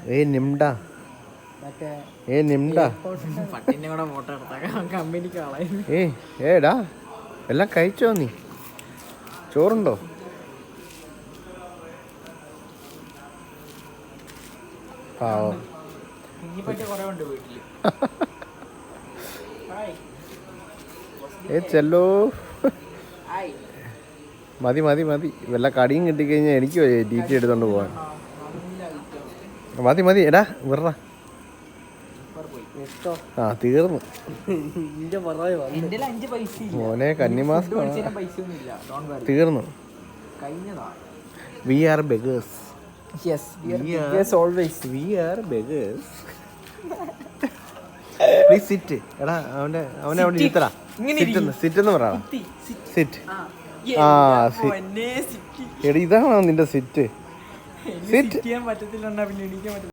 ഏയ് നിംഡ പട്ടിന്റെ കൂടെ ഫോട്ടോ എടുത്താൽ കമ്പനിക്ക് ആളായി. ഏടാ എല്ലാം കഴിച്ചോ നീ? ചോറുണ്ടോ? പാവം കുഞ്ഞിപ്പട്ടി കുറെ ഉണ്ട് വീട്ടില്. ചെല്ലോ. മതി മതി മതി, വല്ല കടിയും കിട്ടിക്കഴിഞ്ഞാൽ എനിക്ക് ടീറ്റി എടുത്തോണ്ട് പോവാൻ. മതി മതി, എടാ വിറ. ആ തീർന്നു മോനെ, കന്നിമാസം തീർന്നു. We are beggars. Please sit. എടാ അവനെ അവിടെ ഇരുത്തടാ. സിറ്റ് എന്ന് പറ. സിറ്റ്. ആ എടാ, ഇതാണോ നിന്റെ സിറ്റ്? സിറ്റ് ചെയ്യാൻ പറ്റത്തില്ല.